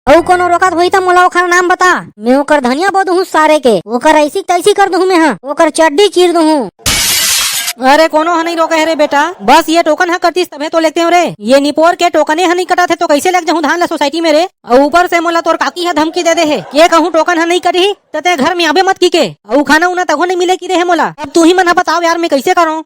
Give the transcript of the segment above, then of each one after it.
अउ कोनो रोकत होई त मोला ओखर नाम बता। मैं ओकर धनिया बो दूँ सारे के, ओकर ऐसी तैसी कर दूँ मैं, ओकर चड्डी चीर दूँ। अरे कोनो ह नहीं रोके है रे बेटा, बस ये टोकन है करतीस तबे तो लेते हो रे। ये निपोर के टोकने है नहीं कटा थे तो कैसे लग जाऊँ धान ला सोसाइटी में रे। और ऊपर से मोला तोर काकी है धमकी दे है ये कहूँ टोकन है नहीं कटी ते घर में आबे मत की के, और खाना उना तको नहीं मिले की रे है मोला। अब तू ही मन बताओ यार मैं कैसे करूँ।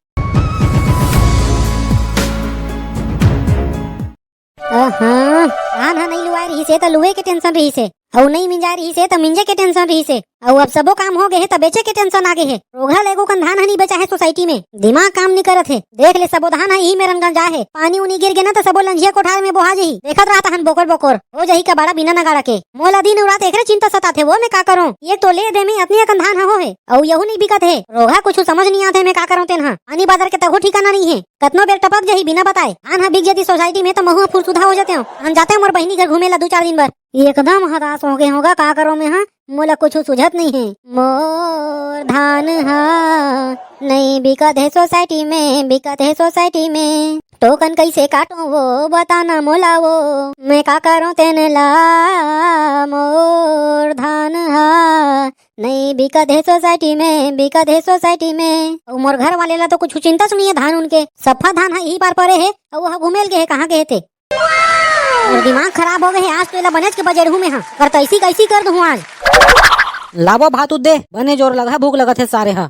धान हा नहीं लुआए रही से त लुए के टेंशन रही से, और नहीं मिंजा रही से त मिंजे के टेंशन रही से, और अब सबो काम हो गए है त बेचे के टेंशन आगे है। रोघा लेगो कन धान नहीं बेचा है सोसाइटी में, दिमाग काम नहीं करत है। देख ले सबो धान ही में रंगन जा है, पानी उनी गिर गए ना तो सबो लंजिया कोठार में बोहा जही। देखत रहता हन बोकर बोकर हो जही का बड़ा बिना नगाड़ा के। मोला दिन रात एकरे चिंता सताथे वो मैं का करूं। ये तो ले दे में अपनी अकन धान हो है और यहू नहीं बिकत है। रोघा कुछ समझ नहीं आते मैं का करूं तेन। पानी बाजार के तगो ठिकाना नहीं है, कतनो बेर टपक जही बिना बताए। धान बिक जती सोसाइटी में तो महू फुरसुधा हो जाते हो। हम जाते हैं मोर बहनी घर घूमेला 2-4 दिन भर। एकदम हताश हो गए होगा का करो मैं। हाँ मोला कुछ सुझत नहीं है। मोर धान हा नहीं बिकत है सोसाइटी में, बिकत है सोसाइटी में। टोकन कैसे काटूं वो बताना मोला वो, मैं का करूं तेने ला। मोर धान हा नहीं बिकत है सोसाइटी में, बिकत है सोसाइटी में। और मोर घर वाले ला तो कुछ चिंता सुनी है धान उनके, सफा धान है यही पार परे है और वहाँ घूमेल गए कहाँ गए थे। और दिमाग खराब हो गए है आज तो एला बनच के बजेड़ू में। हाँ कर तैसी कैसी कर दूं आज। लाबो भात उद दे, बने जोर लगा भूख लगत है सारे हा।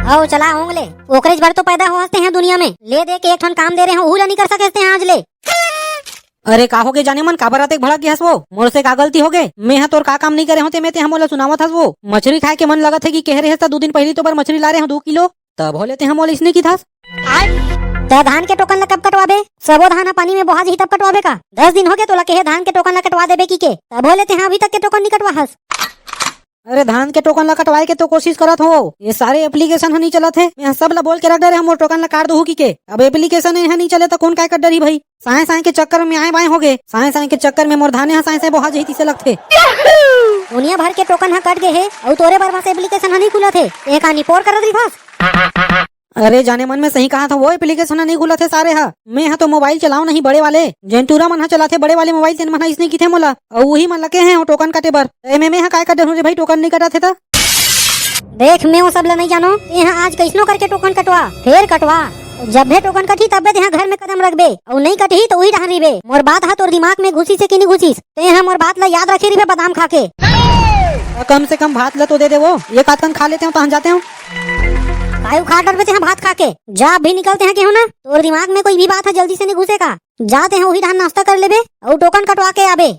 आओ चला होंगले ओकरेज भर तो पैदा हो हंसते हैं दुनिया में, ले दे के एक ठन काम दे रहे हैं उला नहीं कर सकते हैं आज ले। अरे का हो गए जाने मन काबर आते भड़क गया वो, मोर से का गलती हो गए। मैं तोर का काम नहीं करे होते मैं ते हम मोला सुनावत हस वो। मछली खाए के मन लगा थे कि कह रहे था 2 दिन पहले तो बार मछली ला रहे हैं 2 किलो, तब हो लेते हम मोला इसने की था। धान के टोकन ला कब कटवाबे? सबो धान पानी में बोहा जी तब कटवाबे का? 10 दिन हो गए तो लगे धान के टोकन ला कटवा देबे की के, तब हो लेते हैं अभी तक के टोकन नहीं कटवा हस। अरे धान के टोकन ला कटवाए के तो कोशिश करत हो, ये सारे एप्लीकेशन नहीं चलत है। मैं सब ला बोल के रख डरे हम टोकन ला काट दू की के। अब एप्लीकेशन यहाँ नहीं चले तो कौन काय कर डरी भाई। साए साए के चक्कर में आए बाए हो गए, साए साए के चक्कर में मोर धाने हा साए साए बोहा जही से लगते। दुनिया भर के टोकन हा कट गए है और तोरे बार से एप्लीकेशन नहीं खुला थे, एक आनी पोर कर रही था। अरे जाने मन में सही कहा था, वो एप्लीकेशन नहीं खुला थे सारे हा। मैं यहाँ तो मोबाइल चलाऊ नहीं बड़े वाले, जेंटूरा मन चलाते बड़े वाले मोबाइल तेन मन इसने की थे मोला, और वही मन लगे हैं टोकन काटे बर। मैं काय कर रे भाई टोकन नहीं कटा थे था। देख मैं वो सब ला नहीं जानो, यहाँ आज कैसनो करके टोकन कटवा फिर कटवा। जब भी टोकन कटी तब यहाँ घर में कदम रखबे, और नहीं कटी तो वही डहारी बे। मोर बात हा तोर दिमाग में घुसी से कि नहीं घुसी ते यहाँ मोर बात ला याद रखे रही बादाम खा के। कम से कम भात ला तो दे दे वो, एक आध खा लेते हो तो हम जाते हो। कायू खा डरते हैं भात खा के, जब भी निकलते हैं क्यों ना तोर दिमाग में कोई भी बात है जल्दी से नहीं घुसेगा। जाते हैं वही धान नाश्ता कर लेबे और टोकन कटवा के आबे।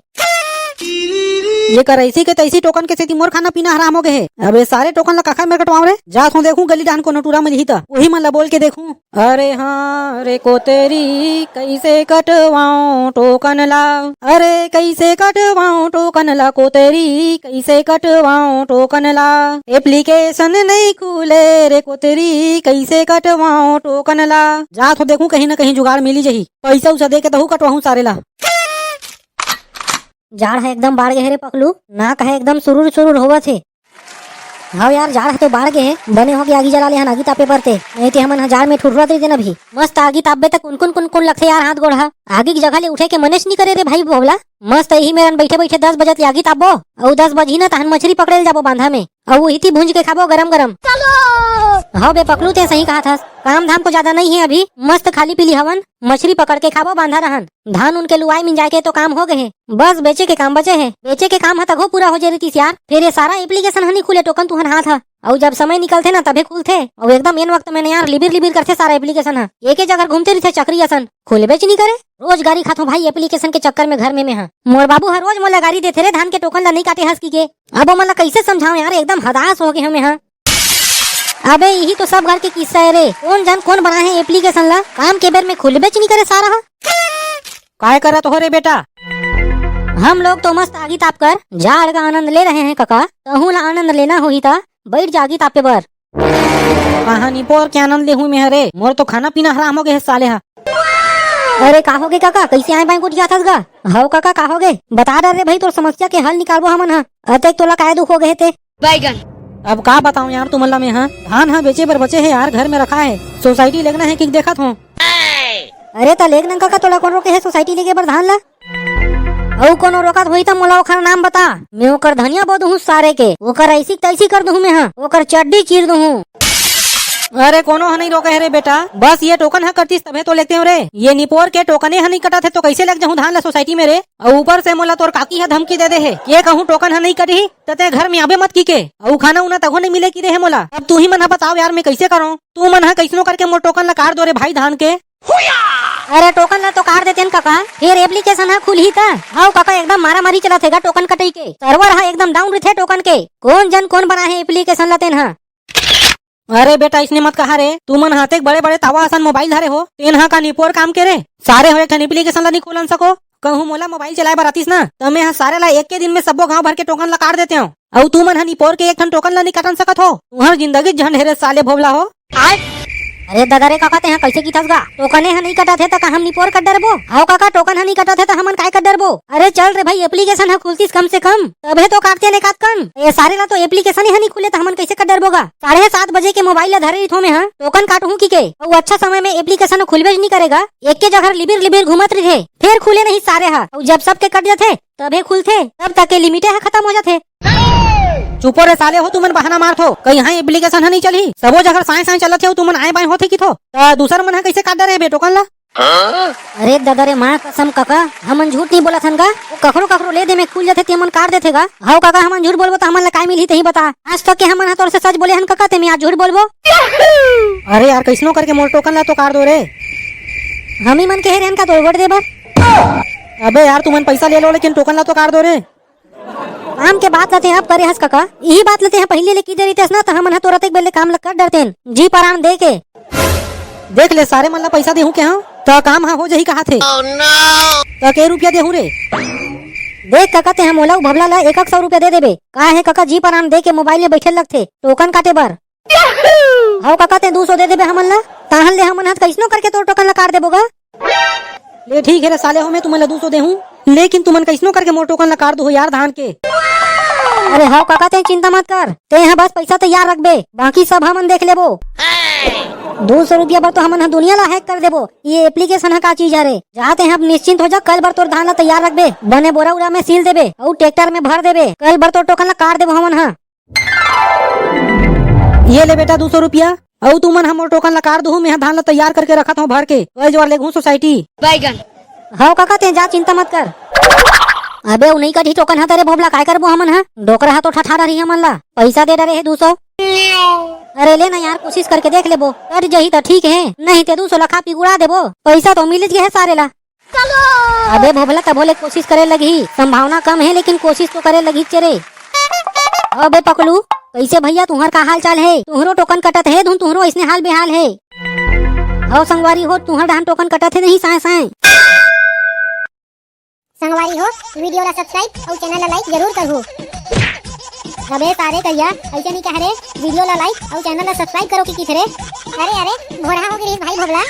ये कर ऐसी के तैसी टोकन के सेती मोर खाना पीना हराम हो गए है। अब ये सारे टोकन ला काखा में कटवाओ रे। जा हूँ देखूं गली डान को नटूरा में हिता वही मन ला बोल के देखूं। अरे हाँ रे को तेरी कैसे कटवाऊं टोकन ला, अरे कैसे कटवाऊं टोकन ला को तेरी कैसे कटवाऊं टोकन ला। एप्लीकेशन नहीं खुले रे को तेरी कैसे कटवाऊं टोकन ला। जा तो देखूं कहीं न कहीं जुगाड़ मिली जही, पैसा उसा दे के तहु कटवाऊं सारे ला। जाड़ है एकदम बाढ़ गए रे पकलू, ना कहे एकदम सुरूर सुरूर होवत है। हाँ यार जाड़ है तो बाढ़ गए है, बने हो गए आगी जला ले हन आगी तापे परते नहीं ते हमन हजार में ठुठुरत रही देना भी। मस्त आगी तापे तक कुन लगते यार हाथ गोड़ हा। आगी की जगह ले उठे के मनेश नहीं करे रे भाई बोला। मस्त यही मेरन बैठे बैठे 10 बजे आगी तापबो और 10 बजी ना तहन मछली पकड़े जाबो बांधा में और वही थी भूंज के खाबो गरम गरम। हाँ बे पकलू ते सही कहा था, काम धाम को ज्यादा नहीं है अभी, मस्त खाली पीली हवन मछली पकड़ के खाबो बांधा रहन। धान उनके लुआई मिल जाए के तो काम हो गए हैं, बस बेचे के काम बचे हैं। बेचे के काम तक पूरा हो जाए रही यार। फिर ये सारा एप्लीकेशन हनी खुले टोकन तुहन हाथ है और जब समय निकलते ना तभी खुलते और एकदम इन वक्त मैंने यार लिबिर करते सारा एप्लीकेशन है। एक जगह घूमते रहे चक्री असन खुले बेच नहीं करे, रोज गाड़ी खातो भाई एप्लीकेशन के चक्कर में घर में हाँ। मोर बाबू हर रोज मोला गाड़ी देते रहे धान के टोकन ला नहीं काटे हंस की के। अब मला कैसे समझाऊं यार एकदम हदास हो गए हमें। हाँ अबे यही तो सब घर के किस्सा है रे, कौन जान कौन बनाए हैं एप्लीकेशन ला, काम के बेर में खुल बेच नहीं करे सारा। काय करत हो रे बेटा? हम लोग तो मस्त आगी ताप कर जाड़ का आनंद ले रहे हैं काका, तहु ला आनंद लेना हुई था बैठ जागी तापे बर। कहानी पोर के आनंद ले हुई मैं रे, मोर तो खाना पीना हराम हो गए साले हा। अरे का हो गए काका, कैसे आए बैंक उठ था हाउ काका का हो गए बता डर रे भाई, तो समस्या के हल निकालबो हमन हा। अतक तोला काय दुख हो गए थे बैगन। अब का बताऊं यार तुमला में हाँ, धान हाँ बेचे पर बचे है यार, घर में रखा है सोसाइटी लेगना है कि देखा था। अरे ता लेगना काका तोला कौन रोके है सोसाइटी लेके बर धान ला? औ कोनो रोकत होई त मोला ओकर नाम बता। मैं ओकर धनिया बो दूँ सारे के, ओकर ऐसी तैसी कर दूँ मैं, हाँ ओकर चड्डी चीर दूँ। अरे कोनो ह नहीं रोके है रे बेटा, बस ये टोकन है करतीस तबे तो लेते हो रे। ये निपोर के टोकने है नहीं कटा थे तो कैसे लग जाऊँ धान ला सोसाइटी में रे। और ऊपर से मोला तोर काकी है धमकी दे है, ये कहूँ टोकन है नहीं कटी तते घर में आबे मत की के, और खाना उना तको नहीं मिले की रे है मोला। अब तू ही मन बताओ यार मैं कैसे करूँ, तू मन कैसनो करके मोर टोकन ला काट दो रे भाई धान के। अरे टोकन ला तो काट देते हैं काका, फिर एप्लीकेशन है खुल ही था। हाँ काका एकदम मारा मारी चला थे टोकन कटई के, सर्वर है एकदम डाउन थे टोकन के, कौन जन कौन बना है एप्लीकेशन लाते हैं। अरे बेटा इसने मत कहा रे, तू मन हाथे बड़े बड़े तावा आसान मोबाइल धरे हो, तेन का निपोर काम के रे सारे हो एक एप्लीकेशन ला नहीं खोलन सको। कहूँ मोला मोबाइल चलाए बर आतीस ना तो मैं सारे ला एक के दिन में सबो गांव भर के टोकन ला काट देते हूँ। और तू मन निपोर के एक ठन टोकन ला नहीं काटन सकत हो, तुम्हार जिंदगी झंडेरे साले भोबला हो। अरे दादा रे काका ते यहाँ कैसे की गा, टोकने है नहीं कटा थे तो हम निपोर कट डरबो। आओ काका टोकन है नहीं कटा थे तो हमन काय कट डरबो। अरे चल रे भाई एप्लीकेशन है खुलतीस कम से कम तबे तो काटते ने काट कन, ये सारे ला तो एप्लीकेशन ही नहीं खुले तो हमन कैसे कट डरबोगा। 7:30 बजे के मोबाइल ला धरे थो में हाँ टोकन काटू की के, और अच्छा समय में एप्लीकेशन खुलबे नहीं करेगा, एक के जगह लिबिर लिबिर घूमत रहे फिर खुले नहीं सारे हा, और जब सबके कट जाते तबे खुलते, तब तक के लिमिटे है खत्म हो जाते। चुपो रे साले हो, तुमन बहाना मारत हो, कहीं यहाँ एप्लीकेशन है नहीं चली, सबो जगह साए साए चलत हो, तुमन आए बाए होते की थो दूसर मन है कैसे काट रहे बे टोकन ला। अरे दादा रे माँ कसम काका हमन झूठ नहीं बोला थन का, कखरो कखरो ले दे में खुल जाते हमन काट देते गा। हाँ काका हमन झूठ बोलबो तो हमन ला काय मिली ही बता, आज तक के हमन तोर से सच बोले हन काका ते मैं आज झूठ बोलबो। अरे यार कैसनो करके मोर टोकन ला तो काट दो रे, हम ही मन के हेरन का तो वोट देबो। अबे यार तुमन पैसा ले लो लेकिन टोकन ला तो काट दो रे। काम के बात लेते हैं अब करे हस काका, यही बात लेते हैं पहले ले की देरी तेस ना तो हमन तुरंत एक बेले काम कर डरते हैं जी परान दे के। देख ले सारे मन ला पैसा देहूं के हाँ तो काम हाँ हो जाही कहा थे। तो के रुपया देहूं रे, देख काका ते हम मोला भबला ला 100 रुपया दे देबे, का है काका जी परान दे के मोबाइल में बैठे लगते टोकन काटे बर। हाँ काका ते 200 दे देबे हमन ला, ताहन ले हमन हाथ कैसनो करके तो टोकन ला काट देबोगा। ले ठीक है रे साले हो, मैं तुमन ला 200 देहूं लेकिन तुमन कैसनो करके मोर टोकन ला काट दो यार धान के। अरे हाँ काका ते चिंता मत कर, ते यहाँ बस पैसा तैयार रखबे, बाकी सब हमन देख लेबो। 200 रुपया पर तो हमन दुनिया ला हैक कर देबो, ये एप्लीकेशन है का चीज है रे। जाते हैं अब निश्चिंत हो जा, कल बर तोर धान ला तैयार रखबे, बने बोरा उरा में सील देबे और ट्रैक्टर में भर देबे, कल बर तोर टोकन ला काट देबो हमन। हाँ ये ले बेटा 200 रुपया, और तुमन हम टोकन ला काट दू, मैं धान ला तैयार करके रखा था भर के, जोर ले घूँ सोसाइटी। हाँ काका ते जा चिंता मत कर। अबे नहीं कटी टोकन है रे भोबला, काय करबो हमन है, डोकरा है तो ठठा रही हमन ला, पैसा दे डरे है 200। अरे लेना यार कोशिश करके देख लेबो, कट जही तो ठीक है, नहीं ते 200 लखा पिगुड़ा देबो, पैसा तो मिल गया है सारे ला। अबे भोबला तब बोले कोशिश करे लगी, संभावना कम है लेकिन कोशिश तो करे लगी चेरे। अबे पकलू कैसे भैया तुम्हार का हाल चाल है, तुम्हारो टोकन कटत है, तुम्हारो ऐसने हाल बेहाल है। हो संगवारी हो तुम्हार धान टोकन कटत है नहीं साए साए। संगवारी हो वीडियो ला सब्सक्राइब और चैनल ला लाइक जरूर करहु। अबे सारे कहिया ऐसे नहीं कह रहे, वीडियो ला लाइक और चैनल ला सब्सक्राइब करो की थे रे। अरे घोड़ा हो गई भाई भोगला।